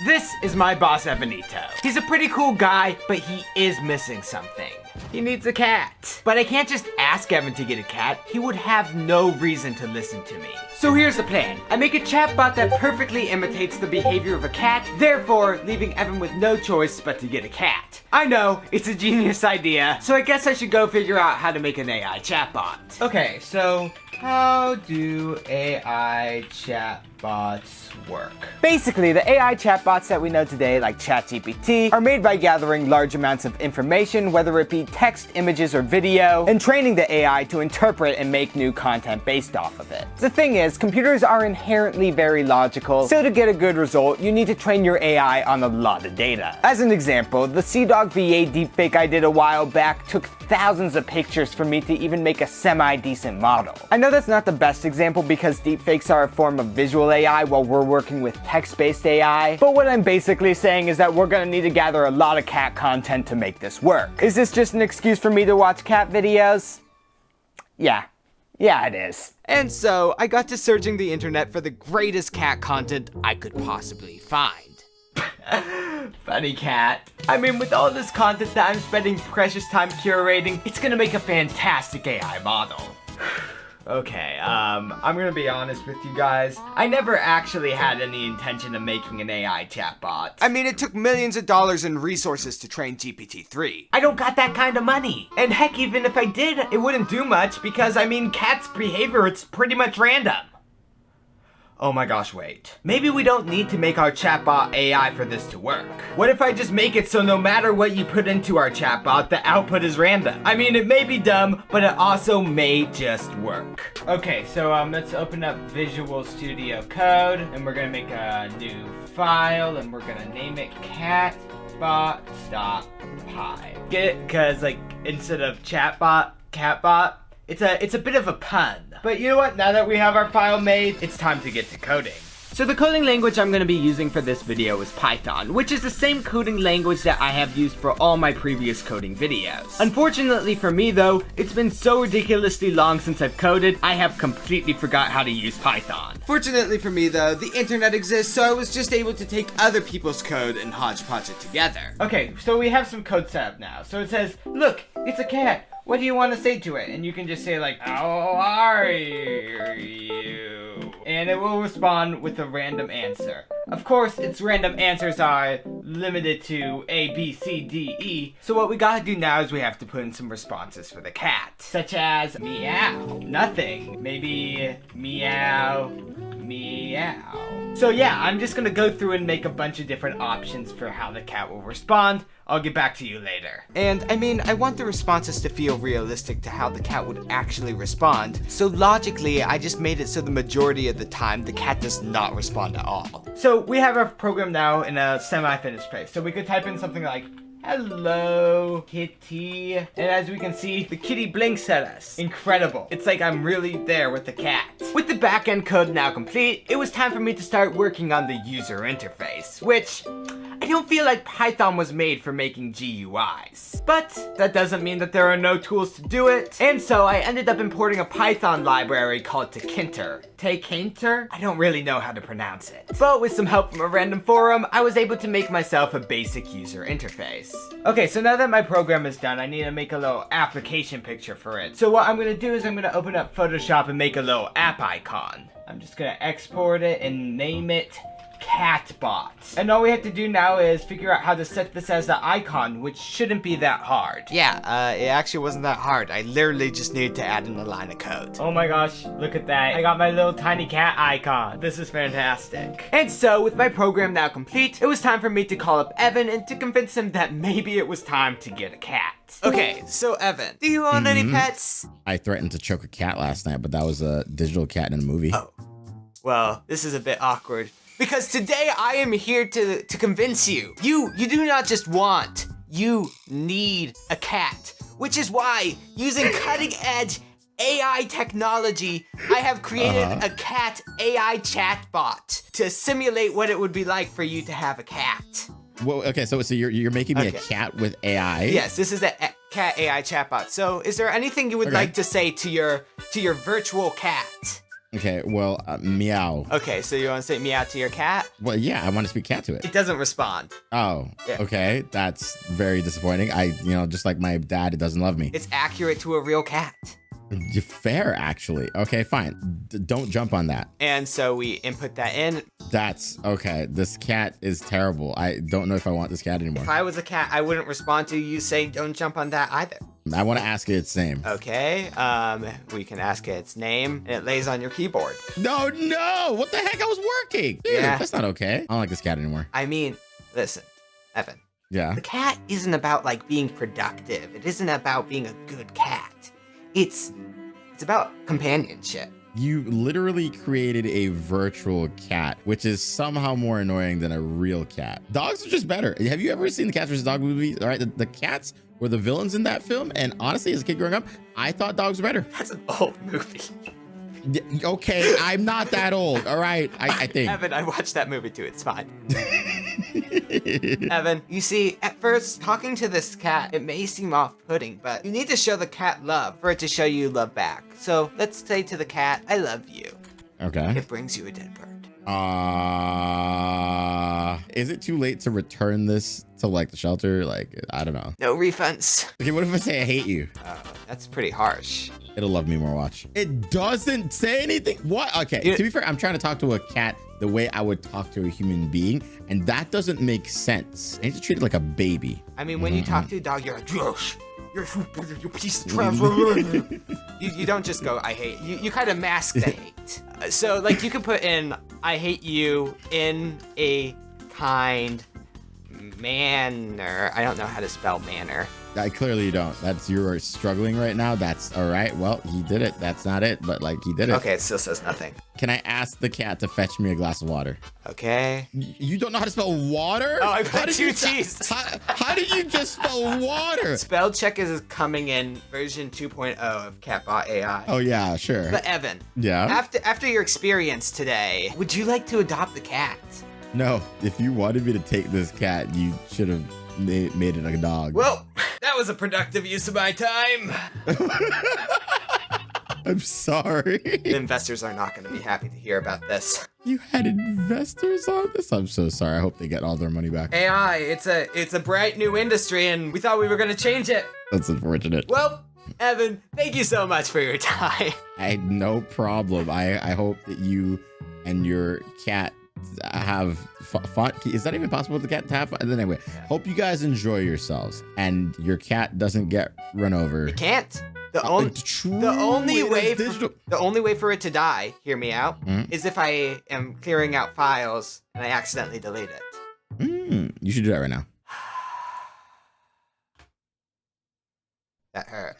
This is my boss, Evanito. He's a pretty cool guy, but he is missing something. He needs a cat. But I can't just ask Evan to get a cat. He would have no reason to listen to me. So here's the plan. I make a chatbot that perfectly imitates the behavior of a cat, therefore leaving Evan with no choice but to get a cat. I know, it's a genius idea, so I guess I should go figure out how to make an AI chatbot. Okay, so how do AI chatbots work? Basically, the AI chatbots that we know today, like ChatGPT, are made by gathering large amounts of information, whether it be text, images, or video, and training the AI to interpret and make new content based off of it. The thing is, computers are inherently very logical, so to get a good result, you need to train your AI on a lot of data. As an example, the CDawg VA deepfake I did a while back took thousands of pictures for me to even make a semi-decent model. I know that's not the best example because deepfakes are a form of visual AI while we're working with text-based AI, but what I'm basically saying is that we're gonna need to gather a lot of cat content to make this work. Is this just an excuse for me to watch cat videos? Yeah, it is. And so, I got to searching the internet for the greatest cat content I could possibly find. Funny cat. I mean, with all this content that I'm spending precious time curating, it's gonna make a fantastic AI model. Okay, I'm gonna be honest with you guys. I never actually had any intention of making an AI chatbot. I mean, it took millions of dollars in resources to train GPT-3. I don't got that kind of money. And heck, even if I did, it wouldn't do much because, I mean, cats' behavior, it's pretty much random. Oh my gosh, wait. Maybe we don't need to make our chatbot AI for this to work. What if I just make it so no matter what you put into our chatbot, the output is random? I mean, it may be dumb, but it also may just work. Okay, so let's open up Visual Studio Code, and we're gonna make a new file, and we're gonna name it catbot.py. Get it? Cause like, instead of chatbot, catbot, it's a bit of a pun. But you know what? Now that we have our file made, it's time to get to coding. So the coding language I'm going to be using for this video is Python, which is the same coding language that I have used for all my previous coding videos. Unfortunately for me though, it's been so ridiculously long since I've coded, I have completely forgot how to use Python. Fortunately for me though, the internet exists, so I was just able to take other people's code and hodgepodge it together. Okay, so we have some code set up now. So it says, look, it's a cat. What do you want to say to it? And you can just say like, how are you? And it will respond with a random answer. Of course, its random answers are limited to A, B, C, D, E. So what we gotta do now is we have to put in some responses for the cat. Such as meow, nothing. Maybe meow, meow. So yeah, I'm just gonna go through and make a bunch of different options for how the cat will respond. I'll get back to you later. And I mean, I want the responses to feel realistic to how the cat would actually respond. So logically, I just made it so the majority of the time, the cat does not respond at all. So we have our program now in a semi-finished place. So we could type in something like, hello, kitty. And as we can see, the kitty blinks at us. Incredible. It's like I'm really there with the cat. With the backend code now complete, it was time for me to start working on the user interface, which I don't feel like Python was made for making GUIs. But that doesn't mean that there are no tools to do it. And so I ended up importing a Python library called Tkinter. Tkinter? I don't really know how to pronounce it. But with some help from a random forum, I was able to make myself a basic user interface. Okay, so now that my program is done, I need to make a little application picture for it. So what I'm gonna do is I'm gonna open up Photoshop and make a little app icon. I'm just gonna export it and name it Catbot. And all we have to do now is figure out how to set this as the icon, which shouldn't be that hard. Yeah, it actually wasn't that hard. I literally just needed to add in a line of code. Oh my gosh, look at that. I got my little tiny cat icon. This is fantastic. And so, with my program now complete, it was time for me to call up Evan and to convince him that maybe it was time to get a cat. Okay, so Evan, do you own any pets? I threatened to choke a cat last night, but that was a digital cat in a movie. Oh, well, this is a bit awkward. Because today I am here to convince you. You do not just want, you need a cat. Which is why, using cutting edge AI technology, I have created a cat AI chatbot to simulate what it would be like for you to have a cat. Well, okay, so you're making me a cat with AI? Yes, this is a cat AI chatbot. So is there anything you would like to say to your virtual cat? Okay, well, meow. Okay, so you want to say meow to your cat? Well, yeah, I want to speak cat to it. It doesn't respond. Oh, Yeah. okay. That's very disappointing. Just like my dad, it doesn't love me. It's accurate to a real cat. Fair, actually. Okay, fine. Don't jump on that. And so we input that in. That's okay. This cat is terrible. I don't know if I want this cat anymore. If I was a cat, I wouldn't respond to you saying don't jump on that either. I want to ask it its name. Okay, we can ask it its name, and it lays on your keyboard. No! What the heck? I was working. Dude, Yeah. That's not okay. I don't like this cat anymore. I mean, listen, Evan. Yeah. The cat isn't about like being productive. It isn't about being a good cat. It's about companionship. You literally created a virtual cat, which is somehow more annoying than a real cat. Dogs are just better. Have you ever seen the Cats vs. Dog movie? All right, the cats were the villains in that film. And honestly, as a kid growing up, I thought dogs were better. That's an old movie. Okay, I'm not that old. All right, I think. Evan, I watched that movie too. It's fine. Evan, you see, at first, talking to this cat, it may seem off-putting, but you need to show the cat love for it to show you love back. So let's say to the cat, I love you. Okay. It brings you a dead bird. Is it too late to return this to like the shelter? Like, I don't know. No refunds. Okay, what if I say I hate you? Oh, that's pretty harsh. It'll love me more, watch. It doesn't say anything. What? Okay, to be fair, I'm trying to talk to a cat the way I would talk to a human being, and that doesn't make sense. I need to treat it like a baby. I mean, when you talk to a dog, you're like, Josh, you're a piece of trash. you don't just go, I hate you. You kind of mask the hate. So, like, you can put in, I hate you in a kind manner. I don't know how to spell manner. I clearly don't. You're struggling right now. That's all right. Well, he did it. That's not it, but like he did it. Okay, it still says nothing. Can I ask the cat to fetch me a glass of water? Okay. You don't know how to spell water? Oh, I put two T's. How did you just spell water? Spell check is coming in version 2.0 of Chatbot AI. Oh yeah, sure. But Evan, yeah. After your experience today, would you like to adopt the cat? No. If you wanted me to take this cat, you should have made it a dog. Well, that was a productive use of my time. I'm sorry. The investors are not going to be happy to hear about this. You had investors on this? I'm so sorry. I hope they get all their money back. AI, it's a bright new industry, and we thought we were going to change it. That's unfortunate. Well, Evan, thank you so much for your time. No problem. I hope that you and your cat have fun. Is that even possible with the cat to have fun? Anyway, hope you guys enjoy yourselves and your cat doesn't get run over. It can't. The only way for it to die, hear me out, is if I am clearing out files and I accidentally delete it. You should do that right now. That hurt.